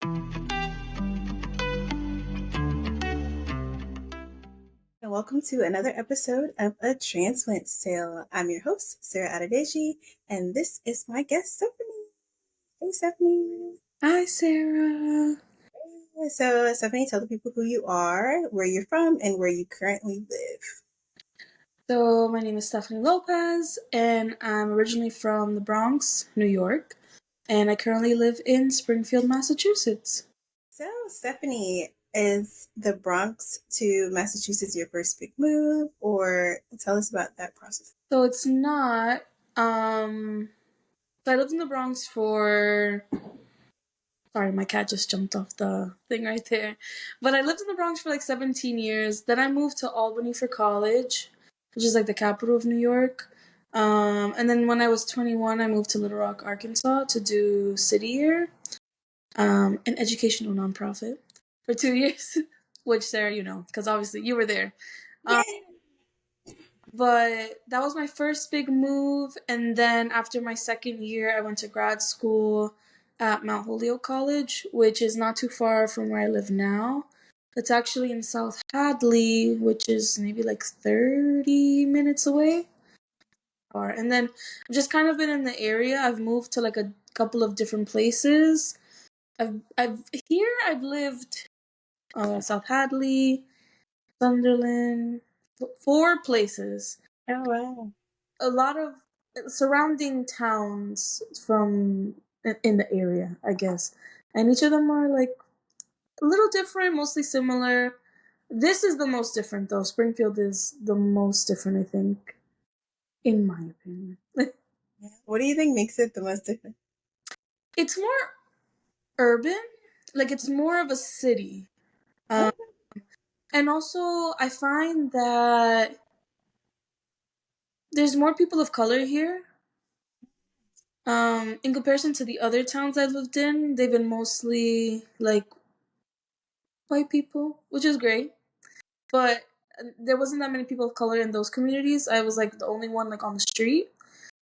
And welcome to another episode of A Transplant Tale. I'm your host, Sarah Adedeji, and this is my guest, Stephanie. Hey, Stephanie. Hi, Sarah. So, Stephanie, tell the people who you are, where you're from, and where you currently live. So, my name is Stephani Lopez, and I'm originally from the Bronx, New York, and I currently live in Springfield, Massachusetts. So, Stephanie, is the Bronx to Massachusetts your first big move, or tell us about that process? So, it's not. So I lived in the Bronx for. Sorry, my cat just jumped off the thing right there. But I lived in the Bronx for like 17 years. Then I moved to Albany for college, which is like the capital of New York. And then when I was 21, I moved to Little Rock, Arkansas to do City Year, an educational nonprofit, for 2 years, which, Sarah, you know, because obviously you were there. But that was my first big move. And then after my second year, I went to grad school at Mount Holyoke College, which is not too far from where I live now. It's actually in South Hadley, which is maybe like 30 minutes away. And then I've just kind of been in the area. I've moved to like a couple of different places. I've lived South Hadley, Sunderland, 4 places. Oh, wow. A lot of surrounding towns from in the area, I guess. And each of them are like a little different, mostly similar. This is the most different though. Springfield is the most different, I think, in my opinion. What do you think makes it the most different? It's more urban, like it's more of a city. And also I find that there's more people of color here. In comparison to the other towns I lived in, they've been mostly like white people, which is great. But there wasn't that many people of color in those communities. I was like the only one like on the street.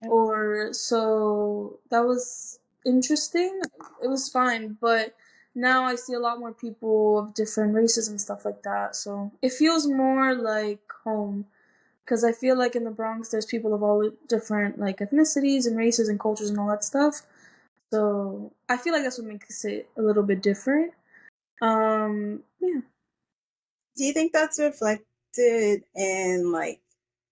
Or so that was interesting. It was fine, but now I see a lot more people of different races and stuff like that. So it feels more like home. Because I feel like in the Bronx, there's people of all different like ethnicities and races and cultures and all that stuff. So I feel like that's what makes it a little bit different. Yeah. Do you think that's reflected in like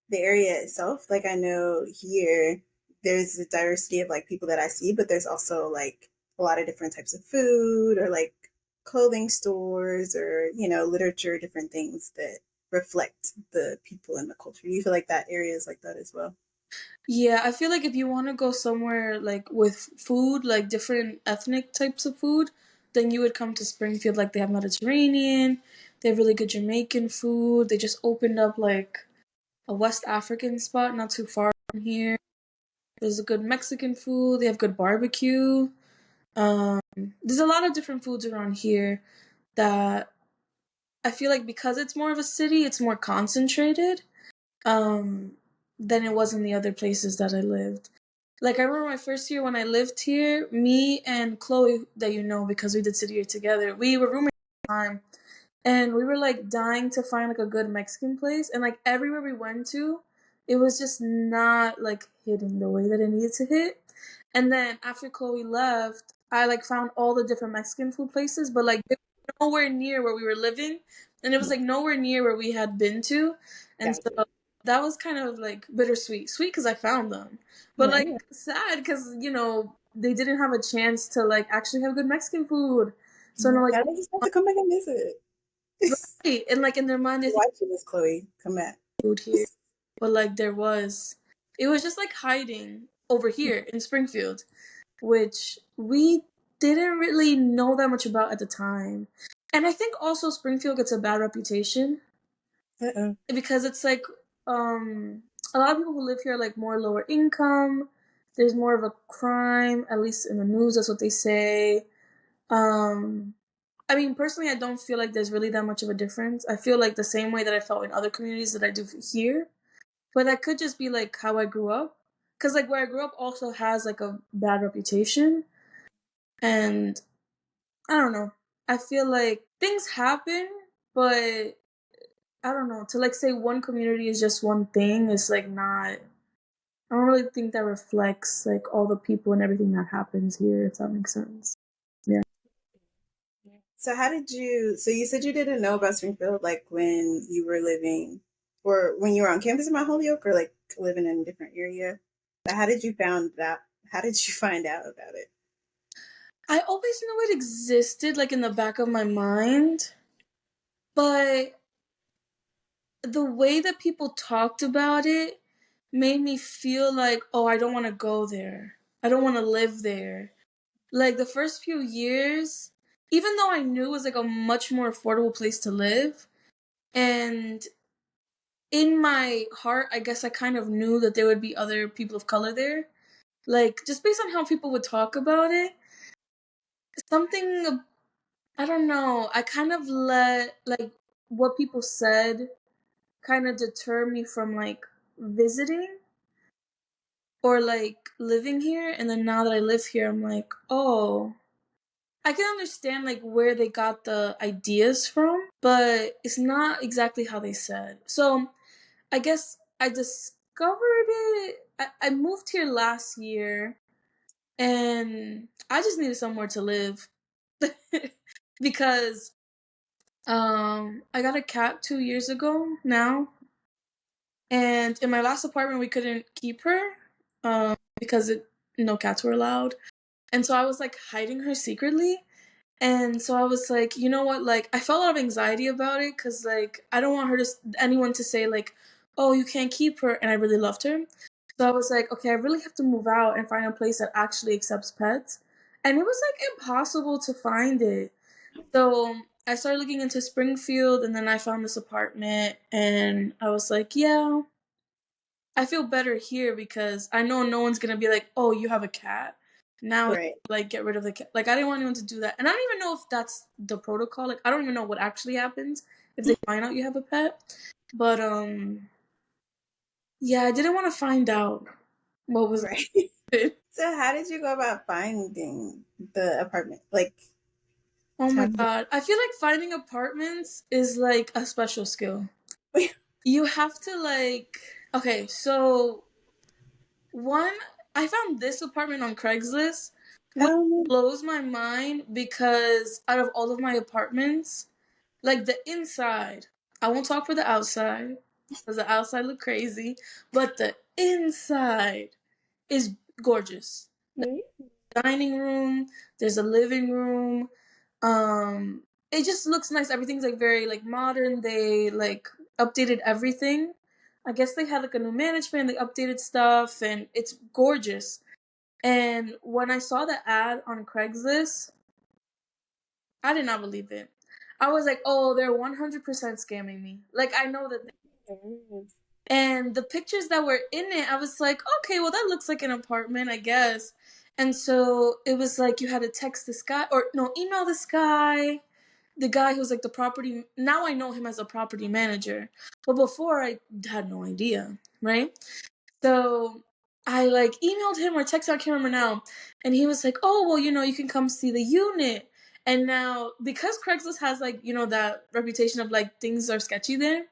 the area itself? Like I know here there's a diversity of like people that I see, but there's also like a lot of different types of food or like clothing stores or, literature, different things that reflect the people and the culture. Do you feel like that area is like that as well? Yeah, I feel like if you want to go somewhere like with food, like different ethnic types of food, then you would come to Springfield. Like they have Mediterranean, they have really good Jamaican food. They just opened up like a West African spot not too far from here. There's a good Mexican food. They have good barbecue. There's a lot of different foods around here that I feel like because it's more of a city, it's more concentrated. Than it was in the other places that I lived. Like I remember my first year when I lived here, me and Chloe, that you know because we did City Year together, we were roommates at the time, and we were like dying to find like a good Mexican place, and like everywhere we went to, it was just not like hitting the way that it needed to hit. And then after Chloe left, I like found all the different Mexican food places, but like they were nowhere near where we were living, and it was like nowhere near where we had been to, and Gotcha. so that was kind of like bittersweet. Sweet because I found them, but like sad because they didn't have a chance to like actually have good Mexican food. So I'm like, Now they just have to come back and visit. right, and like in their mind they think Watching this, Chloe. Come back. food here, but like it was just like hiding over here in Springfield, which we didn't really know that much about at the time. And I think also Springfield gets a bad reputation because it's like a lot of people who live here are like more lower income. There's more of a crime, at least in the news, that's what they say. I mean, personally, I don't feel like there's really that much of a difference. I feel like the same way that I felt in other communities that I do here. But that could just be like how I grew up. Because like where I grew up also has like a bad reputation. And I don't know. I feel like things happen, but I don't know. To like say one community is just one thing is like not. I don't really think that reflects like all the people and everything that happens here. If that makes sense. Yeah. So how did you? So you said you didn't know about Springfield like when you were living, or when you were on campus in Mount Holyoke, or like living in a different area. But how did you found that? How did you find out about it? I always knew it existed, like in the back of my mind, but the way that people talked about it made me feel like, oh, I don't want to go there. I don't want to live there. Like the first few years, even though I knew it was like a much more affordable place to live, and in my heart, I guess I kind of knew that there would be other people of color there. Like just based on how people would talk about it, something I don't know. I kind of let like what people said kind of deter me from like visiting or like living here. And then now that I live here, I'm like, oh, I can understand like where they got the ideas from, but it's not exactly how they said. So I guess I discovered it. I moved here last year and I just needed somewhere to live because I got a cat 2 years ago now, and in my last apartment we couldn't keep her, because no cats were allowed, and so I was like hiding her secretly, and so I was like, you know what, like I felt a lot of anxiety about it because like I don't want her to anyone to say like, oh, you can't keep her, and I really loved her, so I was like, okay, I really have to move out and find a place that actually accepts pets, and it was like impossible to find it. So I started looking into Springfield and then I found this apartment and I was like, yeah, I feel better here because I know no one's gonna be like, oh, you have a cat. Now Right. like get rid of the cat. Like I didn't want anyone to do that. And I don't even know if that's the protocol. Like I don't even know what actually happens if they find out you have a pet. But yeah, I didn't want to find out what was Right. it. So how did you go about finding the apartment? Like, Oh how my did god. I feel like finding apartments is like a special skill. you? You have to like okay, so one I found this apartment on Craigslist, which Um, blows my mind because out of all of my apartments, like the inside, I won't talk for the outside because the outside look crazy, but the inside is gorgeous. Dining room, there's a living room. It just looks nice. Everything's like very like modern. They like updated everything. I guess they had like a new management, they updated stuff and it's gorgeous. And when I saw the ad on Craigslist, I did not believe it. I was like, "Oh, they're 100% scamming me." Like I know that and the pictures that were in it, I was like, okay, well, that looks like an apartment, I guess. And so it was like you had to text this guy, or no, email this guy, the guy who's like the property. Now I know him as a property manager, but before I had no idea, right? So I like emailed him or texted, I can't remember now, and he was like, "Oh, well, you can come see the unit." And now because Craigslist has like that reputation of like things are sketchy there,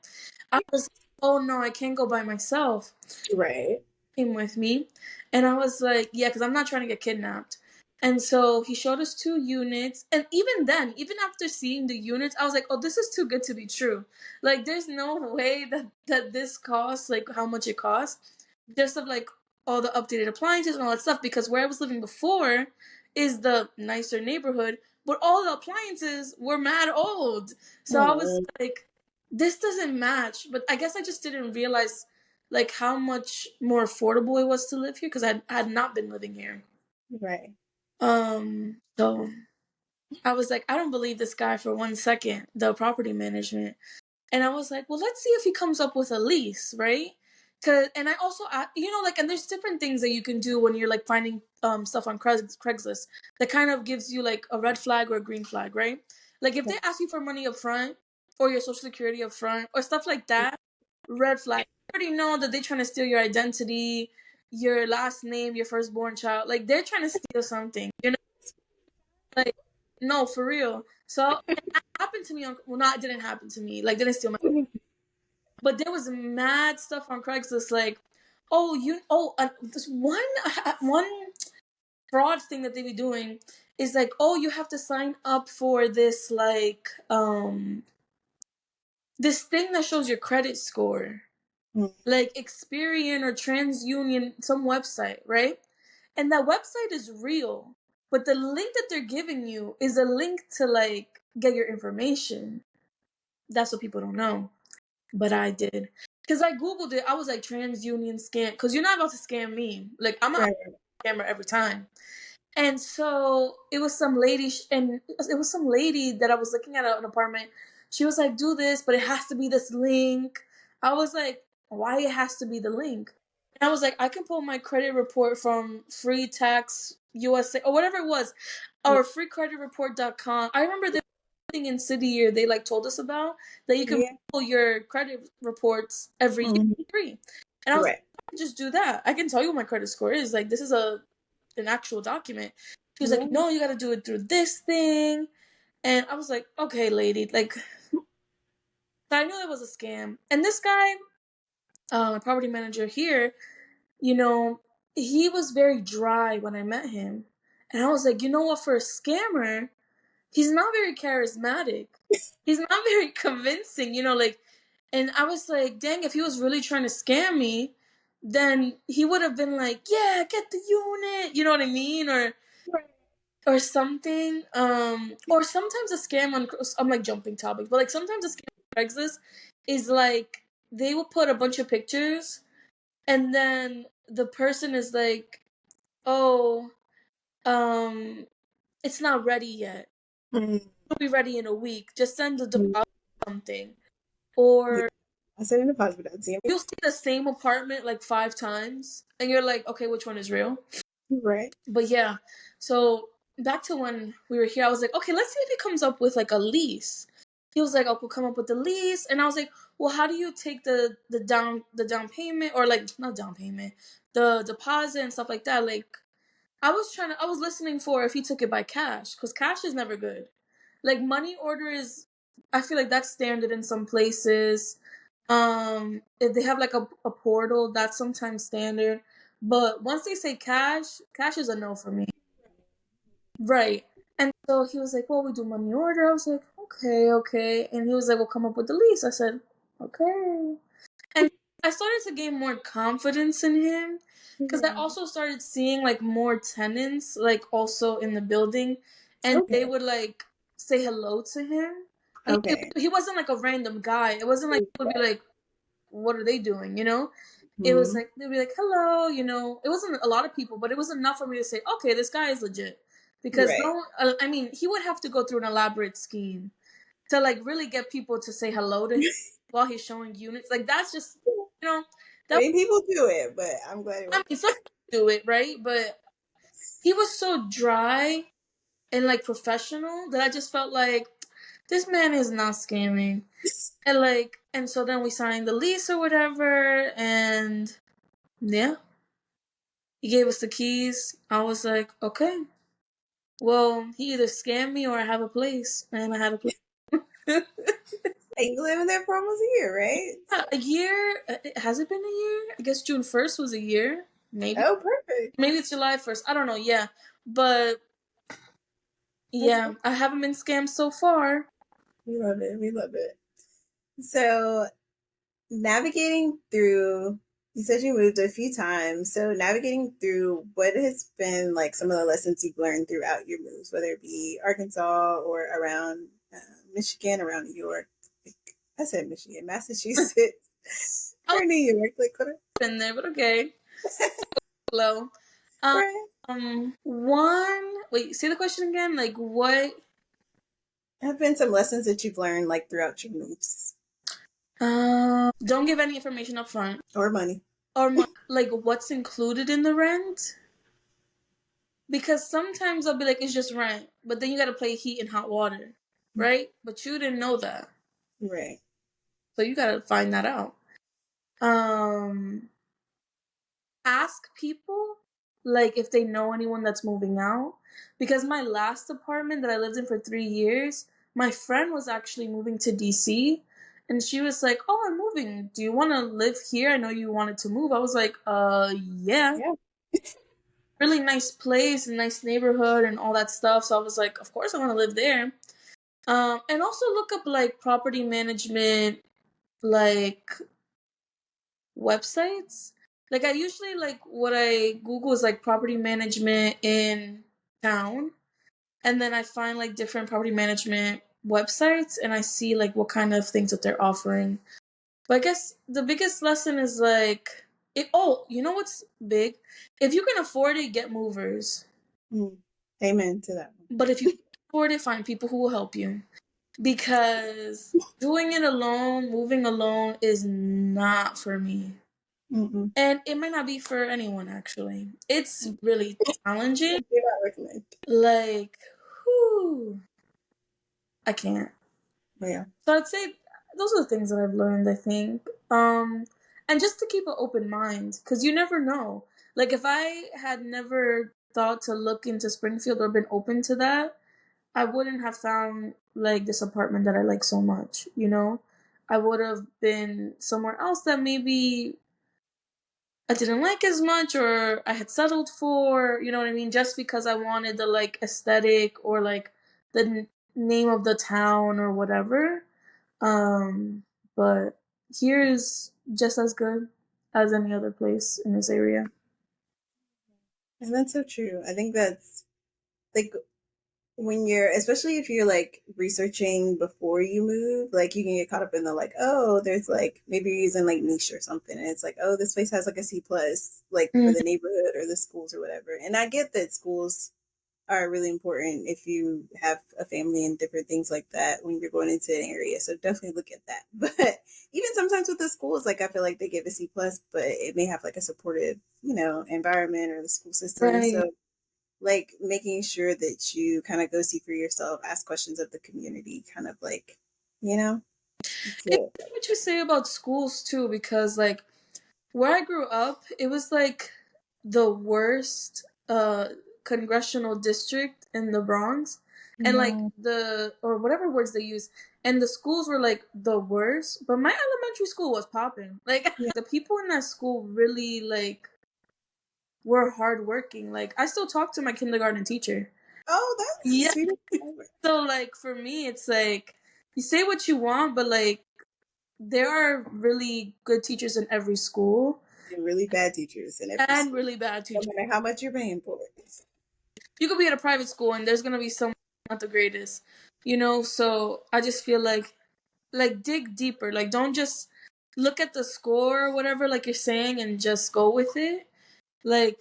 I was, oh no, I can't go by myself. Right. Came with me, and I was like, yeah, because I'm not trying to get kidnapped. And so he showed us 2 units, and even then, even after seeing the units, I was like, oh, this is too good to be true. Like, there's no way that this costs like how much it costs, just of like all the updated appliances and all that stuff. Because where I was living before is the nicer neighborhood, but all the appliances were mad old. So I was Oh, like, this doesn't match. But I guess I just didn't realize like how much more affordable it was to live here because I had not been living here. right. So I was like, I don't believe this guy for 1 second, the property management. And I was like, well, let's see if he comes up with a lease, right? And I also, like, and there's different things that you can do when you're like finding stuff on Craigslist that kind of gives you like a red flag or a green flag, right? Like if they ask you for money up front or your social security up front or stuff like that, red flag. You already know that they're trying to steal your identity, your last name, your firstborn child. Like they're trying to steal something, you know? No, for real. So and that happened to me on, well, not, it didn't happen to me, like, didn't steal my, but there was mad stuff on Craigslist, like, this one fraud thing that they be doing is like, oh, you have to sign up for this, like, this thing that shows your credit score, Mm, like Experian or TransUnion, some website, right? And that website is real, but the link that they're giving you is a link to, like, get your information. That's what people don't know, but I did, because I googled it. I was like, TransUnion scam, because you're not about to scam me. Like, I'm a right. scammer every time. And so it was some lady, and it was some lady that I was looking at an apartment. She was like, "Do this, but it has to be this link." I was like, "Why it has to be the link?" And I was like, "I can pull my credit report from Free Tax USA or whatever it was, Mm, or freecreditreport.com." I remember there was something in City Year they, like, told us about, that you can yeah. pull your credit reports every year Mhm. for free. And I was like, Right. "I can just do that. I can tell you what my credit score is. Like, this is an actual document." She was like, Yeah. "No, you got to do it through this thing." And I was like, "Okay, lady." Like, so I knew it was a scam. And this guy, a property manager here, you know, he was very dry when I met him. And I was like, you know what? For a scammer, he's not very charismatic. He's not very convincing, like, and I was like, dang, if he was really trying to scam me, then he would have been like, yeah, get the unit, you know what I mean? Or something. Or sometimes a scam on, I'm like jumping topics, but like sometimes a scam on Craigslist is like, they will put a bunch of pictures, and then the person is like, oh, um, it's not ready yet. Mm, It'll be ready in a week. Just send the mm, deposit or something. yeah. Or I said in the pause without seeing you'll see the same apartment like 5 times, and you're like, okay, which one is real? it. Right. But yeah, so back to when we were here, I was like, okay, let's see if he comes up with like a lease. He was like, "Oh, we'll come up with the lease," and I was like, "Well, how do you take the down payment, or like, not down payment, the deposit and stuff like that?" Like, I was listening for if he took it by cash, because cash is never good. Like, money order is, I feel like that's standard in some places. If they have like a portal, that's sometimes standard. But once they say cash, cash is a no for me. Right. And so he was like, "Well, we do money order." I was like, "Okay, okay." And he was like, "We'll come up with the lease." I said, "Okay." And I started to gain more confidence in him, because I Mhm. also started seeing like more tenants, like, also in the building, and they Okay. would like say hello to him. Like, Okay. he wasn't like a random guy. It wasn't like he would be like, "What are they doing?" It was Mhm. like they'd be like, "Hello," It wasn't a lot of people, but it was enough for me to say, "Okay, this guy is legit." Because Right. no, I mean, he would have to go through an elaborate scheme to like really get people to say hello to him while he's showing units. Like, that's just, you know, I that mean, people do it, but I'm glad it I worked mean, some people do it, right? But he was so dry and like professional that I just felt like this man is not scamming. And like, and so then we signed the lease or whatever, and yeah, he gave us the keys. I was like, okay, well, he either scammed me or I have a place, and I had a place. out. You living there for almost a year, right? So, Yeah, a year. Has it been a year? I guess June 1st was a year. Maybe. oh, perfect. Maybe it's July 1st. I don't know. Yeah. But That's yeah, good. I haven't been scammed so far. We love it. We love it. So, navigating through, you said you moved a few times. So, navigating through, what has been like some of the lessons you've learned throughout your moves, whether it be Arkansas or around Michigan, around New York? I said Michigan, Massachusetts, I've or New York. Like, what? been there, but okay. Hello. Um, Right. one. Wait, say the question again. Like, what? Have been some lessons that you've learned like throughout your moves Don't give any information up front. or money. Or like, what's included in the rent? Because sometimes I'll be like, it's just rent, but then you gotta pay heat and hot water, right? But you didn't know that, Right. so you gotta find that out. Um, Ask people. like if they know anyone that's moving out. Because my last apartment that I lived in for 3 years, my friend was actually moving to DC, and she was like, "Oh, I'm moving. Do you want to live here? I know you wanted to move." I was like, yeah. Yeah. Really nice place and nice neighborhood and all that stuff. So I was like, of course I want to live there. And also look up like property management, like websites. Like I usually like what I Google is like property management in town, and then I find like different property management websites, and I see like what kind of things that they're offering. But I guess the biggest lesson is like, oh, you know what's big? If you can afford it, get movers. Mm. Amen to that one. But if you can't afford it, find people who will help you. Because doing it alone, moving alone, is not for me. Mm-mm. And it might not be for anyone, actually. It's really challenging. I do not recommend. Like, whew, I can't. Yeah. So I'd say those are the things that I've learned, I think. And just to keep an open mind, because you never know. Like, if I had never thought to look into Springfield or been open to that, I wouldn't have found like this apartment that I like so much, you know? I would have been somewhere else that maybe I didn't like as much or I had settled for, you know what I mean? Just because I wanted the like aesthetic or like the name of the town or whatever. Um, but here is just as good as any other place in this area. And that's so true. I think that's like when you're, especially if you're like researching before you move, like you can get caught up in the like, oh, there's like maybe you're using like niche or something, and it's like, oh, this place has like a C plus, like for Mm, the neighborhood or the schools or whatever. And I get that schools are really important if you have a family and different things like that when you're going into an area. So definitely look at that. But even sometimes with the schools, like I feel like they give a C plus, but it may have like a supportive, environment or the school system. right. So like making sure that you kind of go see for yourself, ask questions of the community, kind of like, you know, It's to, what you say about schools too, because like where I grew up, it was like the worst congressional district in the Bronx. And like no, the or whatever words they use, and the schools were like the worst, but my elementary school was popping. Like yeah. the people in that school really like were hardworking. Like I still talk to my kindergarten teacher. Oh, that's the Yeah. sweetest thing ever. So like for me it's like you say what you want, but like there are really good teachers in every school And really bad teachers in every and school, really bad no teachers. matter how much you're paying for it. You could be at a private school and there's gonna be someone not the greatest, you know. So I just feel like dig deeper. Like don't just look at the score or whatever, like you're saying, and just go with it. Like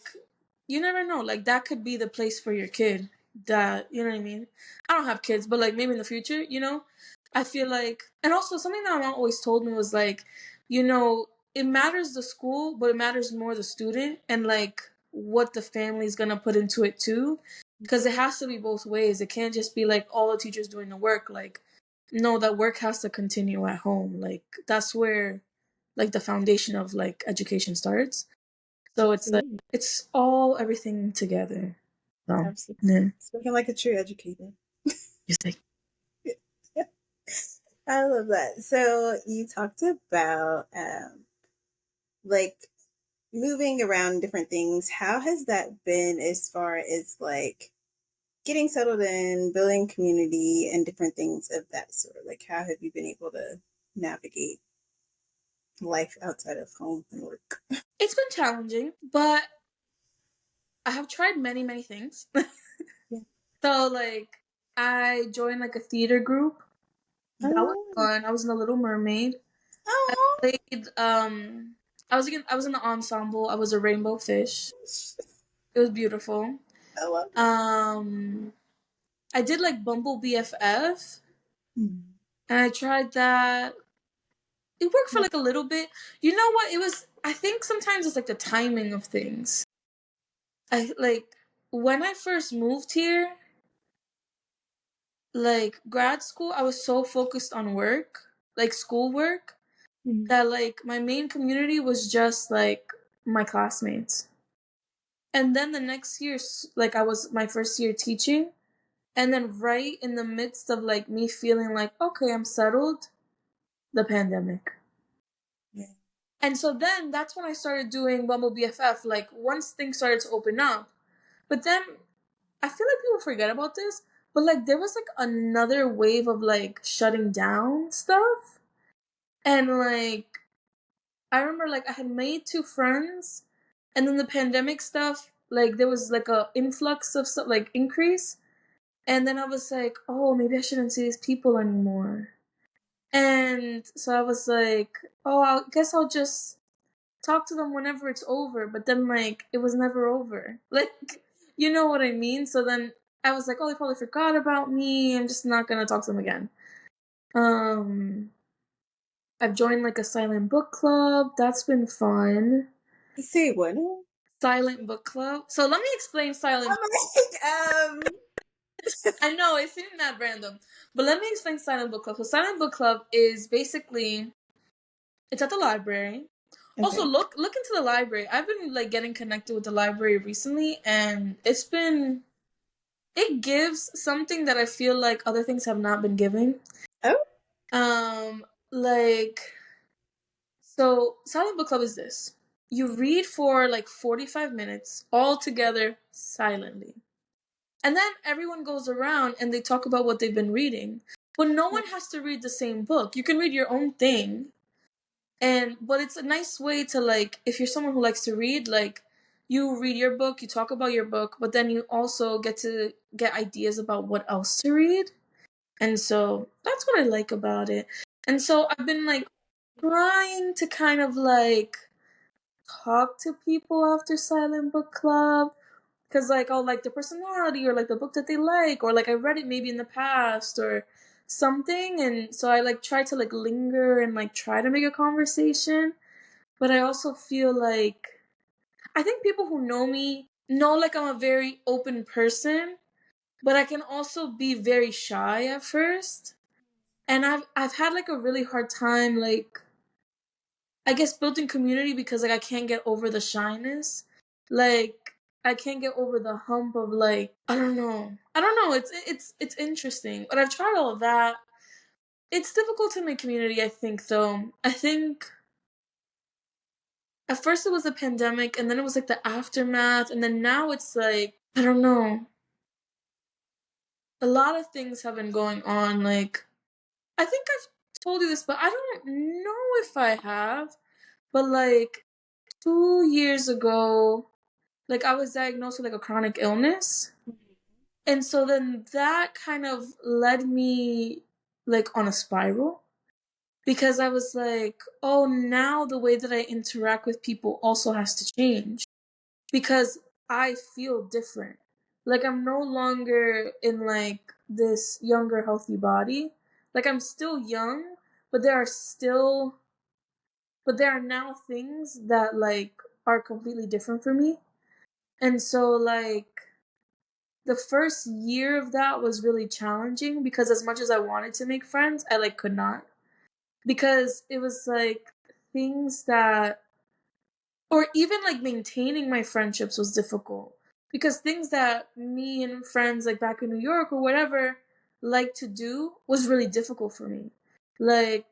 you never know. Like that could be the place for your kid. That you know what I mean. I don't have kids, but like maybe in the future, you know. I feel like, and also something that my mom always told me was like, you know, it matters the school, but it matters more the student and like what the family's gonna put into it too, because it has to be both ways. It can't just be like all the teachers doing the work. Like, no, that work has to continue at home. Like that's where like the foundation of like education starts. So it's like Absolutely. it's all everything together. So Absolutely. yeah, Spoken like a true educator. just like I love that. So you talked about like moving around different things. How has that been as far as like getting settled in, building community, and different things of that sort? Like, how have you been able to navigate life outside of home and work? it's been challenging, but I have tried many things. Yeah. So like I joined like a theater group. That was Oh, fun. I was in the Little Mermaid. I oh, played I was in the ensemble. I was a rainbow fish. It was beautiful. I love it. Um I did like Bumble BFF Hmm. and I tried that. It worked for Yeah. like a little bit. You know what? It was I think sometimes it's like the timing of things. I like when I first moved here, like grad school, I was so focused on work, like schoolwork, Hmm. that like my main community was just like my classmates. And then the next year, like I was my first year teaching, and then right in the midst of like me feeling like, okay, I'm settled, the pandemic. Yeah. And so then that's when I started doing Bumble BFF, like once things started to open up. But then I feel like people forget about this, but like there was like another wave of like shutting down stuff. And like I remember like I had made two friends, and then the pandemic stuff, like there was like a influx of stuff, like increase. And then I was like, oh, maybe I shouldn't see these people anymore. And so I was like, oh, I guess I'll just talk to them whenever it's over. But then, like, it was never over. Like, you know what I mean? So then I was like, oh, they probably forgot about me. I'm just not gonna talk to them again. Um, I've joined like a silent book club. That's been fun. You say what? Silent book club. So let me explain silent. I'm like, I know it seemed that random, but let me explain silent book club. So silent book club is basically it's at the library. Also, okay. look into the library. I've been like getting connected with the library recently, and it gives something that I feel like other things have not been giving. Oh. Like so, silent book club is this: you read for like 45 minutes all together silently, and then everyone goes around and they talk about what they've been reading. But no one has to read the same book. You can read your own thing. And but it's a nice way to like if you're someone who likes to read, like you read your book, you talk about your book, but then you also get to get ideas about what else to read. And so that's what I like about it. And so I've been like trying to kind of like talk to people after silent book club because like I'll like the personality or like the book that they like or like I read it maybe in the past or something, and so I like try to like linger and like try to make a conversation. But I also feel like I think people who know me know like I'm a very open person, but I can also be very shy at first. And I've had like a really hard time like I guess building community because like I can't get over the shyness. Like I can't get over the hump of like I don't know. I don't know. It's interesting. But I've tried all of that. It's difficult to make community, I think though. I think at first it was the pandemic and then it was like the aftermath and then now it's like I don't know. A lot of things have been going on. Like I think I've told you this, but I don't know if I have. But like 2 years ago, like I was diagnosed with like a chronic illness. And so then that kind of led me like on a spiral because I was like, oh, now the way that I interact with people also has to change because I feel different. Like I'm no longer in like this younger healthy body. Like I'm still young, but there are now things that like are completely different for me. And so like the first year of that was really challenging because as much as I wanted to make friends, I like could not because it was like things that or even like maintaining my friendships was difficult because things that me and friends like back in New York or whatever like to do was really difficult for me. Like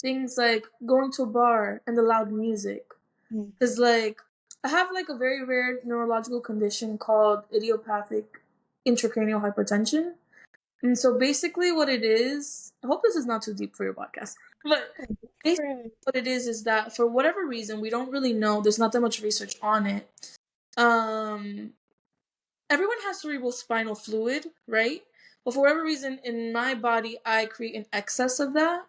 things like going to a bar and the loud music. Mm. Cuz like I have like a very rare neurological condition called idiopathic intracranial hypertension. And so basically what it is, I hope this is not too deep for your podcast. But basically Right. what it is that for whatever reason, we don't really know, there's not that much research on it. Um Everyone has cerebral spinal fluid, right? But for whatever reason in my body I create an excess of that,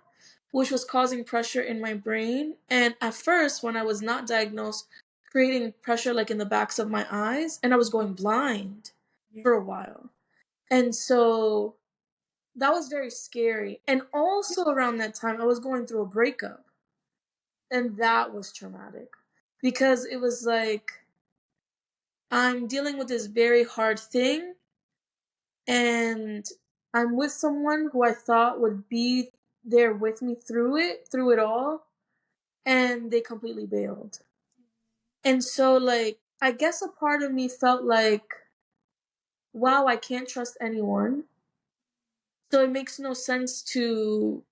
which was causing pressure in my brain. And at first when I was not diagnosed, creating pressure like in the backs of my eyes, and I was going blind Yeah. for a while. And so that was very scary. And also around that time, I was going through a breakup. And that was traumatic because it was like I'm dealing with this very hard thing and I'm with someone who I thought would be there with me through it all, and they completely bailed. And so like I guess a part of me felt like, wow, I can't trust anyone. So it makes no sense to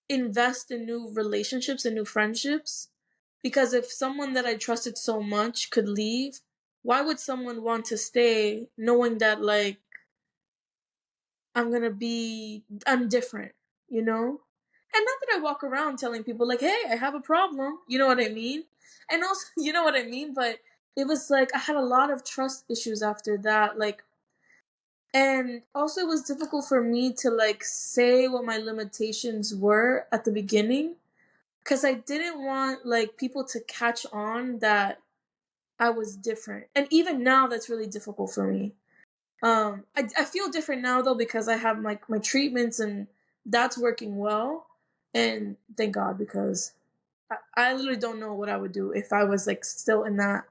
invest in new relationships and new friendships. Because if someone that I trusted so much could leave, why would someone want to stay knowing that, like, I'm different, you know? And not that I walk around telling people, like, hey, I have a problem. You know what I mean? And also, you know what I mean? But it was like I had a lot of trust issues after that. Like, and also it was difficult for me to, like, say what my limitations were at the beginning because I didn't want, like, people to catch on that I was different. And even now, that's really difficult for me. I feel different now though because I have my treatments and that's working well, and thank God because I literally don't know what I would do if I was like still in that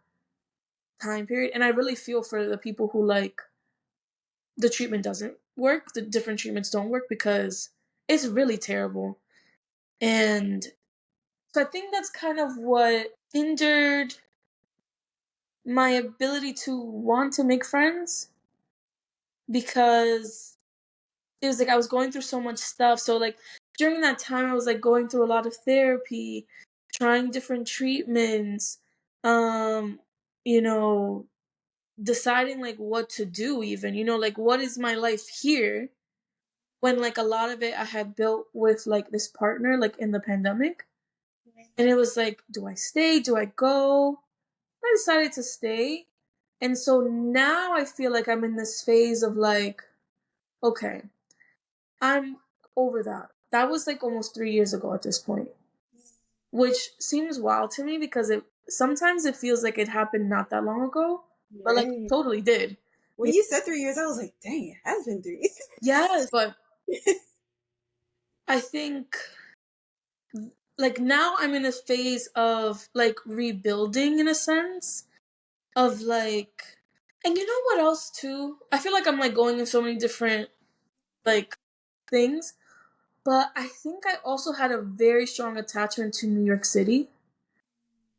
time period. And I really feel for the people who, like, the treatment doesn't work, the different treatments don't work because it's really terrible. And so I think that's kind of what hindered my ability to want to make friends because it was like I was going through so much stuff. So like during that time I was like going through a lot of therapy, trying different treatments, um, you know, deciding like what to do even, like what is my life here when like a lot of it I had built with like this partner like in the pandemic. And it was like, do I stay? Do I go? I decided to stay. And so now I feel like I'm in this phase of like, okay, I'm over that. That was like almost 3 years ago at this point, which seems wild to me because it sometimes it feels like it happened not that long ago, but like Right. totally did. When you said 3 years, I was like, dang, it has been 3 years. Yes, but I think like now I'm in a phase of like rebuilding in a sense of like, and you know what else too? I feel like I'm like going in so many different like things, but I think I also had a very strong attachment to New York City.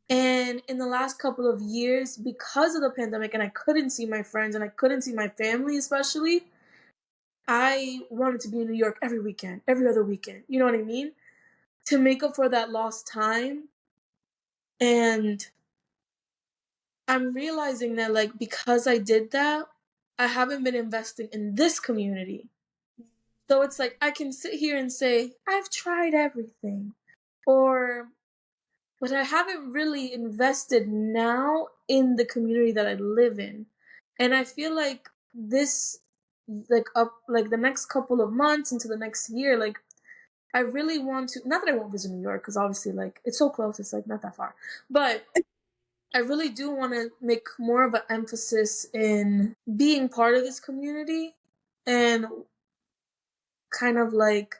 And in the last couple of years, because of the pandemic, and I couldn't see my friends and I couldn't see my family, especially, I wanted to be in New York every weekend, every other weekend. You know what I mean? To make up for that lost time. And I'm realizing that, like, because I did that, I haven't been investing in this community. So it's like I can sit here and say, I've tried everything. Or, but I haven't really invested now in the community that I live in. And I feel like this, like, up, like the next couple of months into the next year, like, I really want to, not that I won't visit New York, because obviously, like, it's so close, it's like not that far. But I really do want to make more of an emphasis in being part of this community and kind of like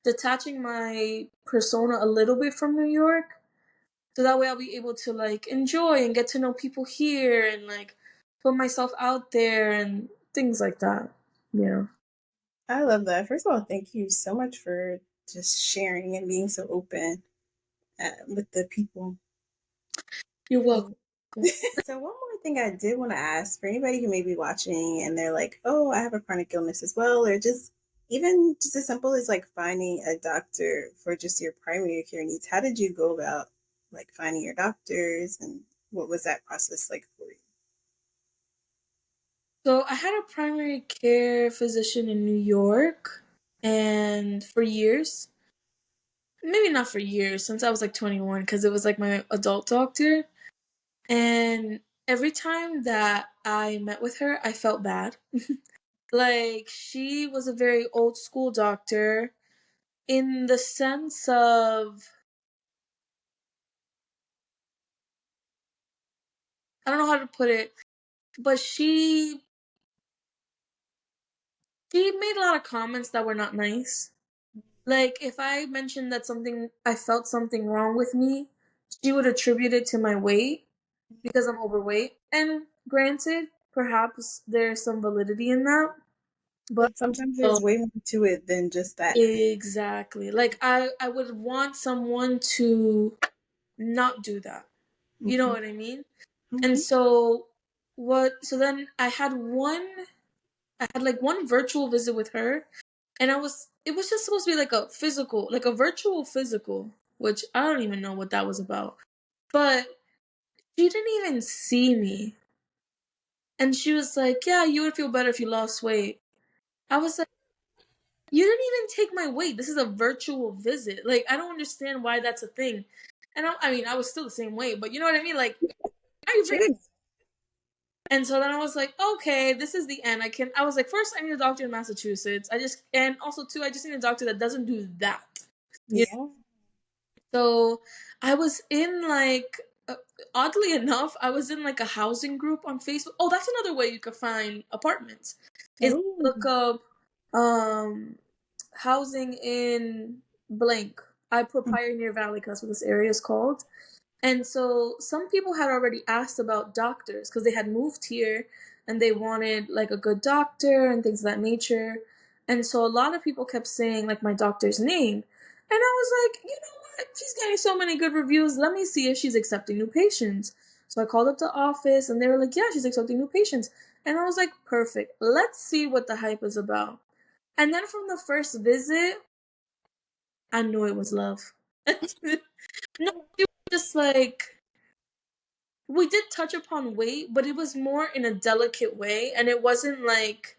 detaching my persona a little bit from New York. So that way I'll be able to like enjoy and get to know people here and like put myself out there and things like that. Yeah. I love that. First of all, thank you so much for just sharing and being so open with the people. You're welcome. Um, so one more thing I did want to ask for anybody who may be watching and they're like, "Oh, I have a chronic illness as well," or just even just as simple as like finding a doctor for just your primary care needs. How did you go about like finding your doctors, and what was that process like for you? So I had a primary care physician in New York and for years, maybe not for years, since I was like 21 because it was like my adult doctor. And every time that I met with her, I felt bad. Like, she was a very old school doctor in the sense of, I don't know how to put it, but she made a lot of comments that were not nice. Like, if I mentioned that something, I felt something wrong with me, she would attribute it to my weight because I'm overweight. And granted, perhaps there's some validity in that, but But sometimes also, there's way more to it than just that. exactly. Like, I would want someone to not do that. You know Mhm. what I mean? And Mhm. so so then I had like one virtual visit with her, and it was just supposed to be like a physical, like a virtual physical, which I don't even know what that was about. But she didn't even see me. And she was like, "Yeah, you would feel better if you lost weight." I was like, "You didn't even take my weight. This is a virtual visit. Like, I don't understand why that's a thing." And I mean, I was still the same weight, but you know what I mean? Like, why are you She bringing. didn't. And so then I was like, okay, this is the end. I was like, first, I need a doctor in Massachusetts. And also, two, I just need a doctor that doesn't do that. You Yeah. So I was in like, oddly enough, I was in like a housing group on Facebook. Oh, that's another way you could find apartments. Is Oh. look up um housing in blank. I put Pioneer Valley because that's what this area is called. And so some people had already asked about doctors because they had moved here and they wanted like a good doctor and things of that nature. And so a lot of people kept saying like my doctor's name. And I was like, you know what? She's getting so many good reviews. Let me see if she's accepting new patients. So I called up the office and they were like, yeah, she's accepting new patients. And I was like, perfect. Let's see what the hype is about. And then from the first visit, I knew it was love. No, she was just like, we did touch upon weight, but it was more in a delicate way, and it wasn't like,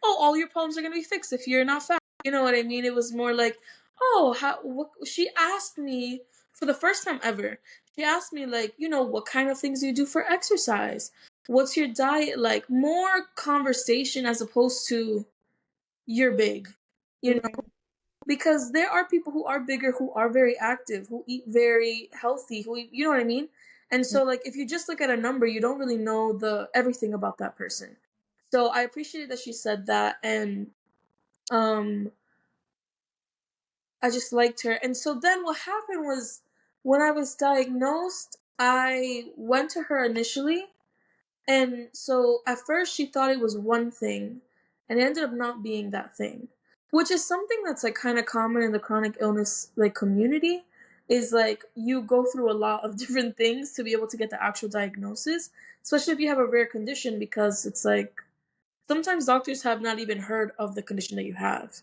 oh, all your problems are gonna be fixed if you're not fat. You know what I mean? It was more like, oh, how? What? She asked me for the first time ever. She asked me like, what kind of things do you do for exercise? What's your diet like? More conversation as opposed to you're big. You know, Right. because there are people who are bigger, who are very active, who eat very healthy, you know what I mean? And so like if you just look at a number, you don't really know the everything about that person. So I appreciated that she said that, and um I just liked her. And so then what happened was when I was diagnosed, I went to her initially, and so at first she thought it was one thing, and it ended up not being that thing, which is something that's like kind of common in the chronic illness like community. Is like you go through a lot of different things to be able to get the actual diagnosis, especially if you have a rare condition, because it's like sometimes doctors have not even heard of the condition that you have.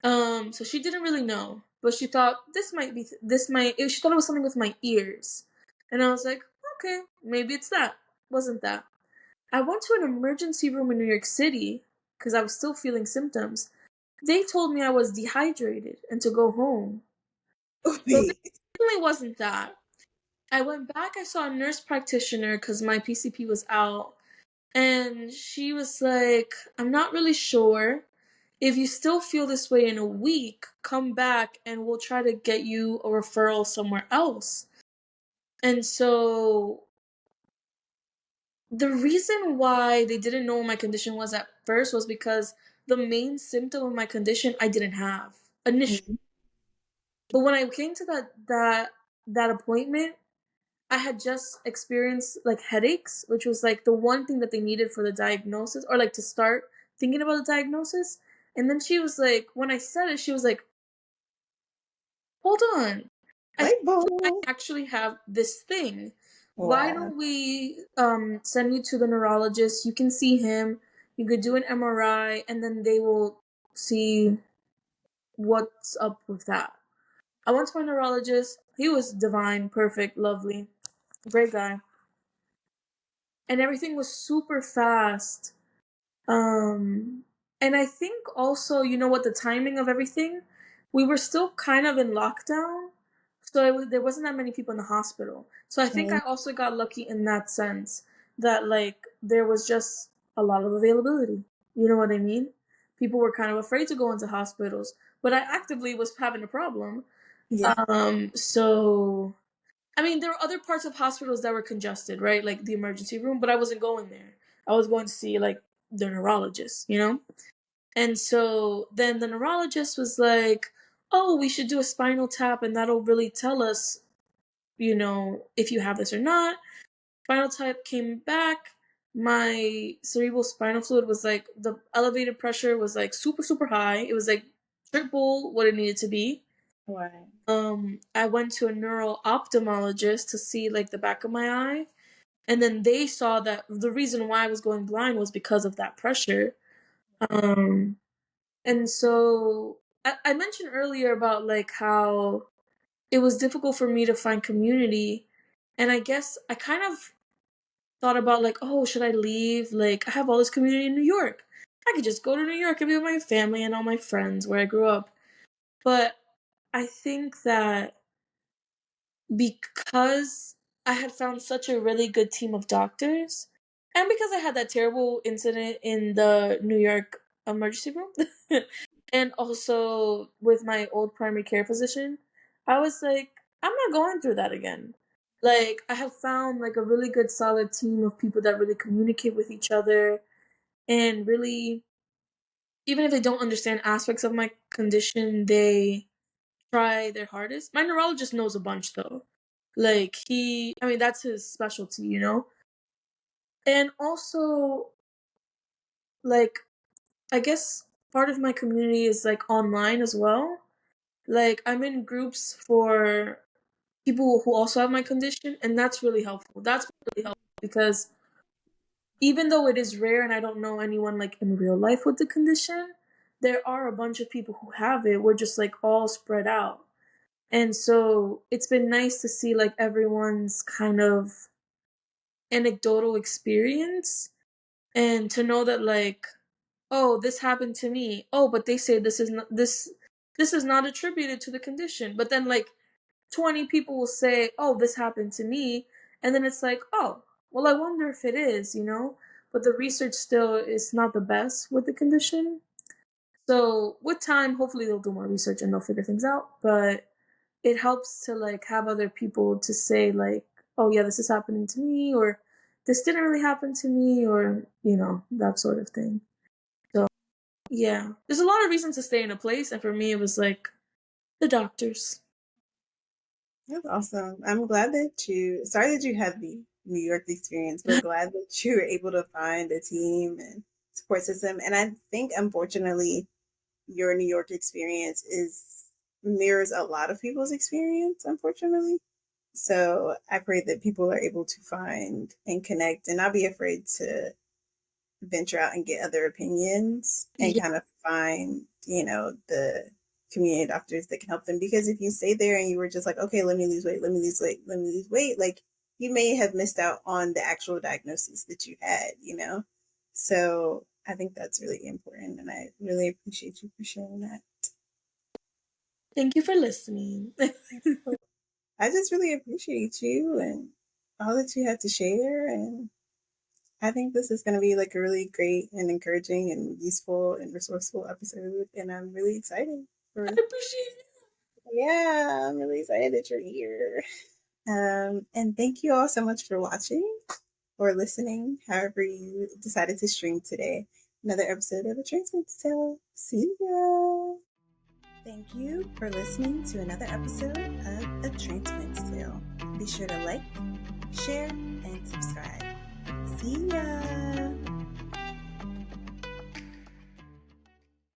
So she didn't really know, but she thought she thought it was something with my ears, and I was like, okay, maybe it's that. Wasn't that? I went to an emergency room in New York City because I was still feeling symptoms. They told me I was dehydrated and to go home. So it Wait. definitely wasn't that. I went back, I saw a nurse practitioner because my PCP was out, and she was like, I'm not really sure. If you still feel this way in a week, come back and we'll try to get you a referral somewhere else. And so the reason why they didn't know what my condition was at first was because the main symptom of my condition I didn't have initially. Mhm. But when I came to that appointment, I had just experienced like headaches, which was like the one thing that they needed for the diagnosis, or like to start thinking about the diagnosis. And then she was like, when I said it, she was like, hold on. I think Light you might bulb. actually have this thing. Why Wow. don't we send you to the neurologist? You can see him. You could do an MRI, and then they will see what's up with that. I went to my neurologist. He was divine, perfect, lovely, great guy, and everything was super fast. Um, and I think also, the timing of everything, we were still kind of in lockdown, so there wasn't that many people in the hospital. So I think I Mm. also got lucky in that sense that like there was just a lot of availability. You know what I mean? People were kind of afraid to go into hospitals, but I actively was having a problem. Yeah. So I mean, there were other parts of hospitals that were congested, right? Like the emergency room, but I wasn't going there. I was going to see like the neurologist. And so then the neurologist was like, "Oh, we should do a spinal tap and that'll really tell us, if you have this or not." Spinal tap came back. My cerebral spinal fluid was like the elevated pressure was like super super high. It was like triple what it needed to be. Right. I went to a neuro ophthalmologist to see like the back of my eye, And then they saw that the reason why I was going blind was because of that pressure. Um, and so I mentioned earlier about like how it was difficult for me to find community. And I guess I kind of thought about like, oh, should I leave? Like, I have all this community in New York. I could just go to New York and be with my family and all my friends where I grew up. But I think that because I had found such a really good team of doctors, and because I had that terrible incident in the New York emergency room, and also with my old primary care physician, I was like, I'm not going through that again. Like, I have found like a really good solid team of people that really communicate with each other and really, even if they don't understand aspects of my condition, they try their hardest. My neurologist knows a bunch though. Like I mean, that's his specialty, you know? And also, like, I guess part of my community is like online as well. Like, I'm in groups for people who also have my condition, and that's really helpful. That's really helpful because even though it is rare and I don't know anyone like in real life with the condition, there are a bunch of people who have it. We're just like all spread out. And so it's been nice to see like everyone's kind of anecdotal experience and to know that like, oh, this happened to me. Oh, but they say this is not attributed to the condition. But then like 20 people will say, "Oh, this happened to me." And then it's like, "Oh, well, I wonder if it is, you know?" But the research still is not the best with the condition. So, with time, hopefully they'll do more research and they'll figure things out, but it helps to like have other people to say like, "Oh yeah, this is happening to me," or "This didn't really happen to me," or you know, that sort of thing. So, yeah. There's a lot of reasons to stay in a place, and for me it was like the doctors. That's awesome. I'm glad that sorry that you had the New York experience, but glad that you were able to find a team and support system. And I think, unfortunately, your New York experience is mirrors a lot of people's experience, unfortunately. So I pray that people are able to find and connect and not be afraid to venture out and get other opinions and Yeah. kind of find, the community doctors that can help them. Because if you stay there and you were just like, okay, let me lose weight, let me lose weight, let me lose weight, like you may have missed out on the actual diagnosis that you had. So I think that's really important. And I really appreciate you for sharing that. Thank you for listening. I just really appreciate you and all that you had to share. And I think this is going to be like a really great and encouraging and useful and resourceful episode. And I'm really excited I for, appreciate it. yeah, I'm really excited that you're here. And thank you all so much for watching or listening, however you decided to stream today. Another episode of the Transplant Tale. See ya. Thank you for listening to another episode of The Transplant Tale. Be sure to like, share, and subscribe. See ya!